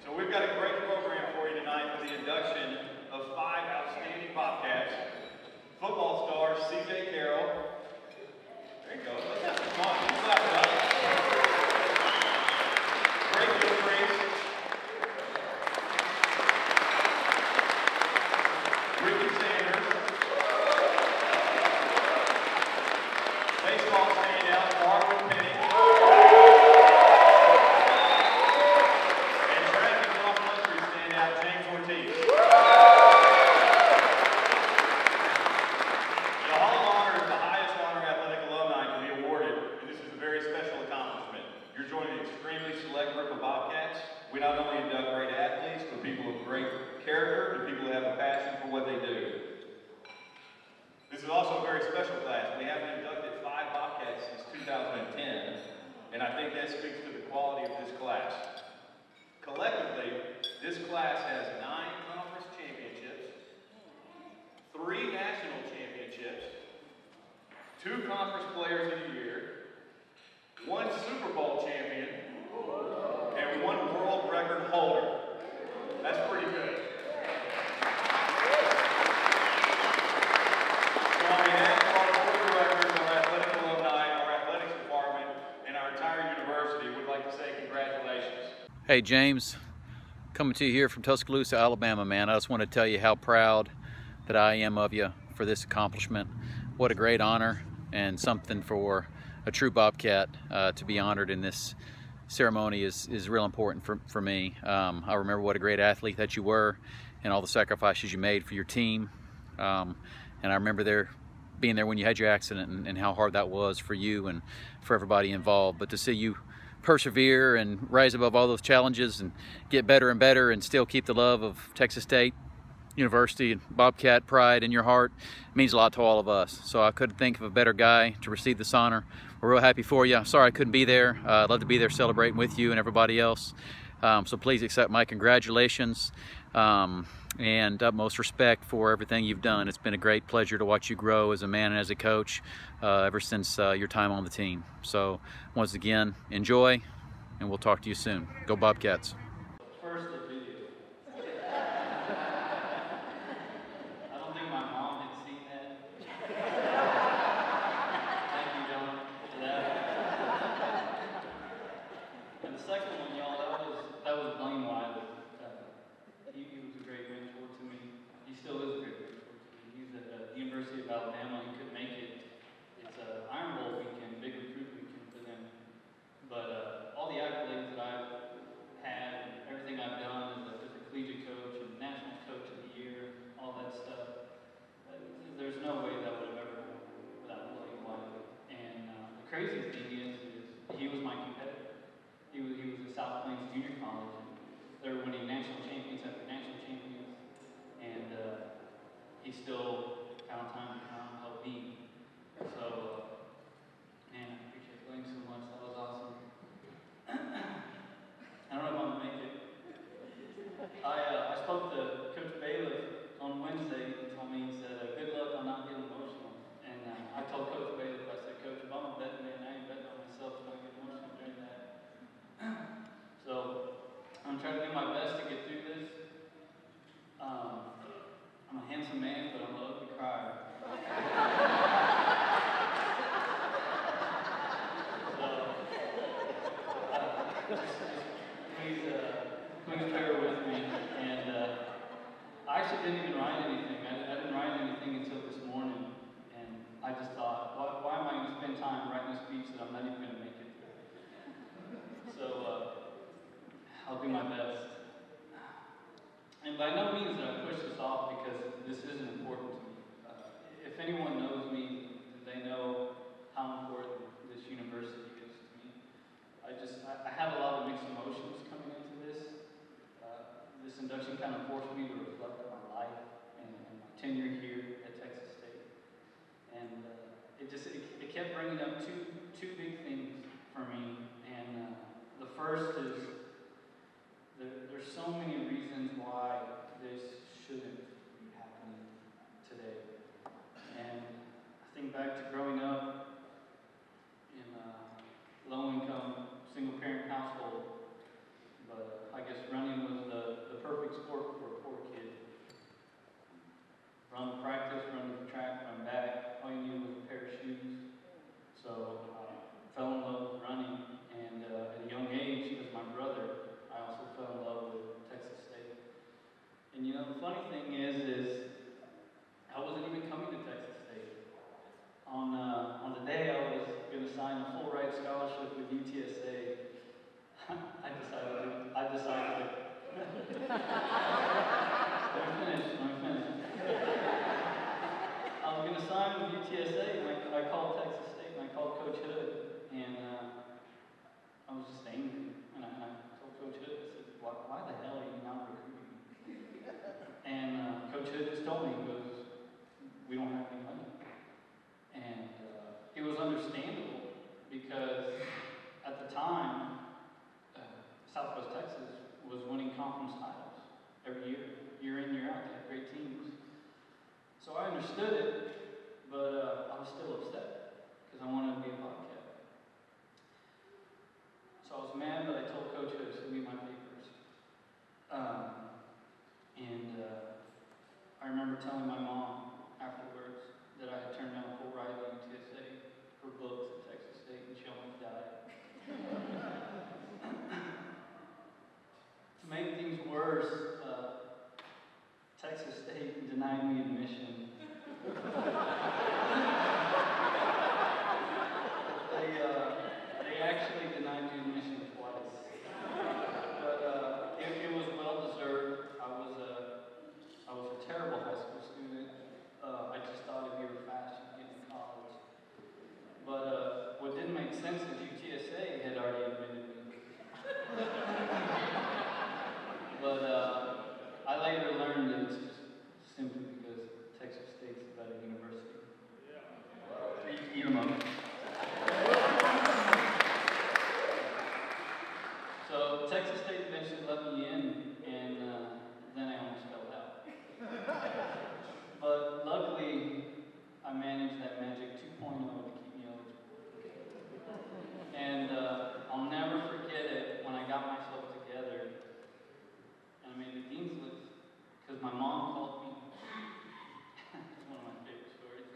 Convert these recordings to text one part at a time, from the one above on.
So we've got a great program for you tonight for the induction of 5 outstanding Bobcats. Football star C.J. Carroll. There you go. Let's have some fun. Clap it up. Great Ortiz. Ricky Sanders. Baseball standout, Marvin Penny. And track and cross country standout, James Ortiz. The Hall of Honor is the highest honor athletic alumni can be awarded, and this is a very special accomplishment. You're joining an extremely select group of Bobcats. We not only induct great athletes, but people of great character and people who have a passion for what they do. This is also a very special class. We haven't inducted 5 Bobcats since 2010, and I think that speaks to the quality of this class. Collectively, this class has 9 conference championships, 3 national championships, 2 conference players of the year, 1 Super Bowl champion, and 1 world record holder. That's pretty good. So on behalf of our board of directors, our athletic alumni, our athletics department, and our entire university, we'd like to say congratulations. Hey James, coming to you here from Tuscaloosa, Alabama, man. I just want to tell you how proud that I am of you for this accomplishment. What a great honor and something for a true Bobcat to be honored in this ceremony is real important for me. I remember what a great athlete that you were and all the sacrifices you made for your team. And I remember being there when you had your accident and how hard that was for you and for everybody involved. But to see you persevere and rise above all those challenges and get better and better and still keep the love of Texas State University and Bobcat pride in your heart means a lot to all of us. So I couldn't think of a better guy to receive this honor. We're real happy for you. I'm sorry I couldn't be there. I'd love to be there celebrating with you and everybody else. So please accept my congratulations and utmost respect for everything you've done. It's been a great pleasure to watch you grow as a man and as a coach ever since your time on the team. So once again, enjoy, and we'll talk to you soon. Go Bobcats. First, the video. I don't think my mom had seen that. Thank you, John, for that. And the second one, y'all, that was Blaine Wiley. He was a great mentor to me. He still is a great mentor to me. He's at the University of Alabama. He couldn't make it. It's an Iron Bowl weekend, big recruit weekend for them. But all the accolades that I've had and everything I've done as a collegiate coach and national coach of the year, all that stuff, there's no way that would have ever happened without Blaine Wiley. And the crazy thing is he was my competitor. He was at South Plains Junior College. They were winning national champions after national champions, and he still found time to come help me. So, man, I appreciate Blaine so much. That was awesome. I don't know if I'm gonna make it. I spoke to Coach Bailiff on Wednesday. He told me, he said, "Good luck on not getting emotional." And I told Coach Bailiff, I said, "Coach, if I'm a betting man, I ain't betting on myself if I get emotional during that." So I'm trying to do my best to get through this. I'm a handsome man, but I'm an ugly crier. So, please bear with me. And I actually didn't even write anything. I didn't write anything until this morning. And I just thought, why am I going to spend time writing a speech that I'm not even going to make it through? So I'll do my best. And by no means did I push this off because this isn't important to me. If anyone knows me, they know how important this university is to me. I have a lot of mixed emotions coming into this. This induction kind of forced me to reflect on my life and my tenure here at Texas State. And it kept bringing up two big things for me. And the first is there's so many reasons why this shouldn't be happening today. And I think back to growing up in a low-income, single-parent household, but I guess running was every year in, year out. They had great teams. So I understood it, but I was still upset because I wanted to be a Bobcat. So I was mad, but I told Coach to send me my papers. I remember telling my mom afterwards that I had turned down a full ride to UTSA for books at Texas State, and she almost died. To make things worse, Texas State denied me admission. They actually denied me admission twice. But it was well deserved. I was a terrible high school student. I just thought if you were fast, you'd get in college. But what didn't make sense is UTSA had already admitted me. But I later learned that it's just simply because Texas State's a better university. Eat 'em up. So Texas State eventually let me in, and then I almost fell out. But luckily, I managed that magic 2.0 to keep me eligible. And I'll never forget it when I got myself together and I made the dean's list, because my mom called me. It's one of my favorite stories.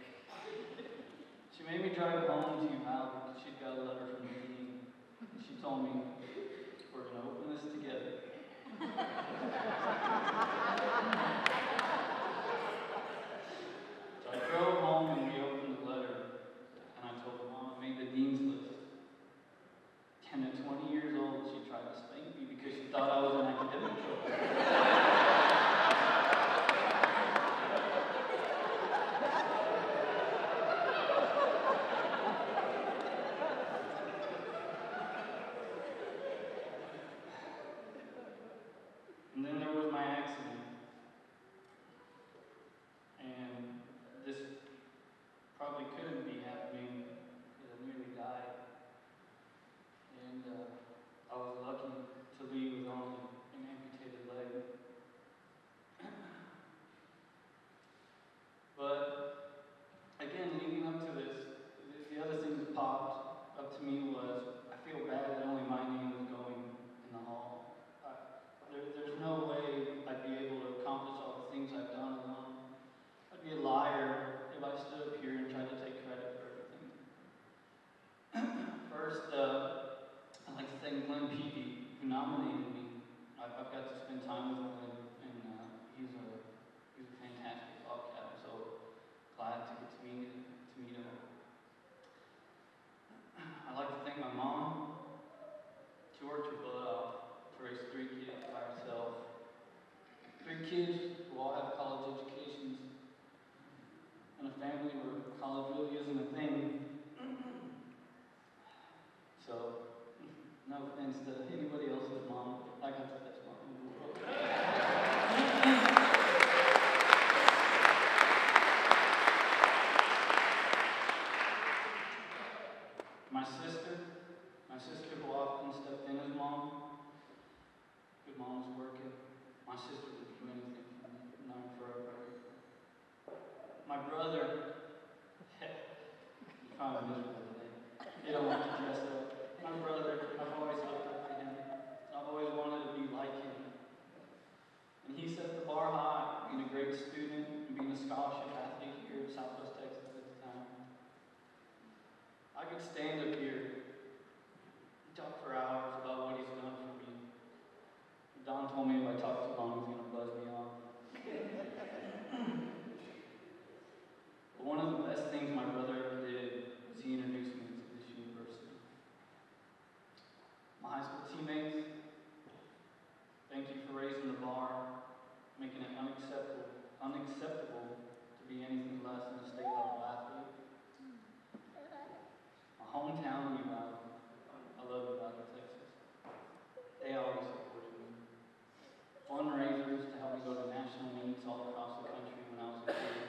She made me drive home to Uvalde because she'd got a letter from the dean. She told me, we're going to open this together. So I drove home and we opened the letter, and I told her, Mom, I made the dean's list. And at 20 years old, she tried to spank me because she thought I was an academic trouble. And then there was my accident. And this probably couldn't be happening because I nearly died. And I was lucky to leave with only an amputated leg. But again, leading up to this, the other thing that popped up to me was I feel bad that only my name was going in the hall. There's no way I'd be able to accomplish all the things I've done alone. I'd be a liar if I stood up here and tried to take credit for everything. First, I'd like to thank Glenn Peavy, who nominated me. I've got to spend time with Glenn, and he's a fantastic Bobcat. I'm so glad to get to meet him. I'd like to thank my mom. She worked her butt off to raise 3 kids by herself. 3 kids who all have college educations, and a family where college really isn't a thing. So, no offense to anybody else's mom, I got the best mom in the world. My sister who often stepped in as mom, good mom was working. My sister would do anything for me, known for her brother. My brother, he's probably miserable today. He don't want to dress up. My brother, I've always looked up to him. I've always wanted to be like him. And he set the bar high, being a great student and being a scholarship athlete here in Southwest Texas at the time. I could stand up here and talk for hours about what he's done for me. Don told me if I talked too long, he's going to buzz me off. But one of the best things my brother ever did was he introduced me to this university. My high school teammates, thank you for raising the bar, making it unacceptable to be anything less than a state level athlete. My hometown, Uvalde, I love Uvalde, Texas. They always supported me. Fundraisers to help me go to national meets all across the country when I was a kid.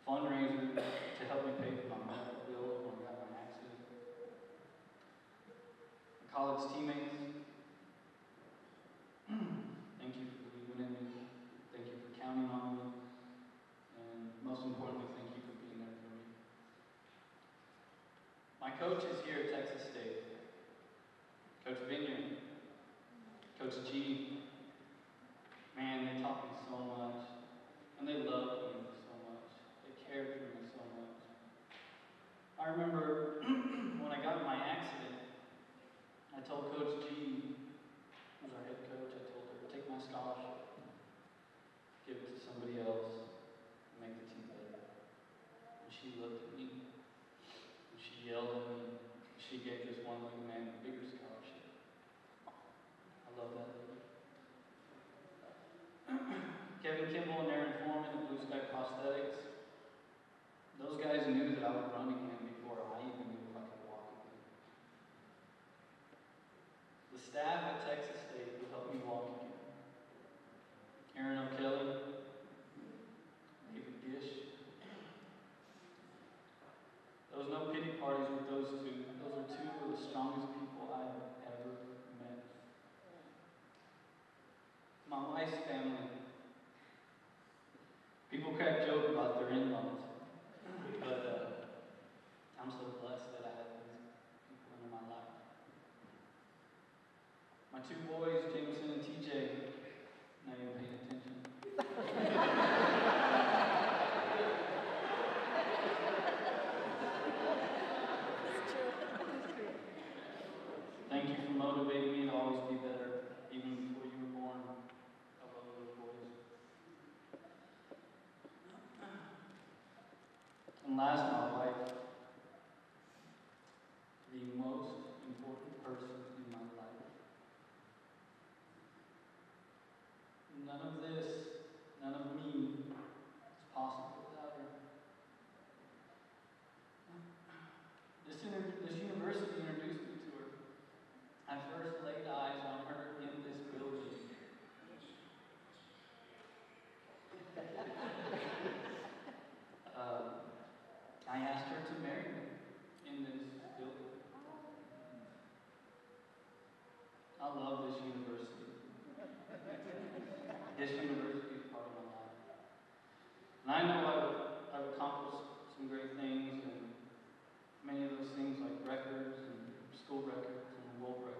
Fundraisers to help me pay for my medical bills when I got my accident. My college teammates, thank you for believing in me. Coach Vineyard, Coach G. Man, they taught me so much. And they loved me so much. They cared for me so much. I remember when I got in my accident, I told Coach G, who's our head coach, I told her, take my scholarship, give it to somebody else, and make the team better. And she looked at me, and she yelled at me. She gave this one-legged man a bigger scholarship. I love that lady. Kevin Kimball and Aaron Foreman at Blue Sky Prosthetics, those guys knew that I would run again before I even knew if I could walk again. The staff at Texas State would help me walk again. Aaron O'Kelly, David Gish. There was no pity parties with those two. Those are two of the strongest people I have ever met. My wife's family. People crack joke about their in-laws, but I'm so blessed that I have these people in my life. My two boys, Jameson and TJ, not even paying attention. Thank you for motivating me to always be better, even before you were born. I love those boys. And last, my wife, the most important person in my life. None of this, none of me is possible without her. This university introduced me to her. I first laid eyes on her in this building. I asked her to marry me in this building. I love this university. This university is part of my life. And I know I've accomplished some great things, and many of those things like records and school records and world records.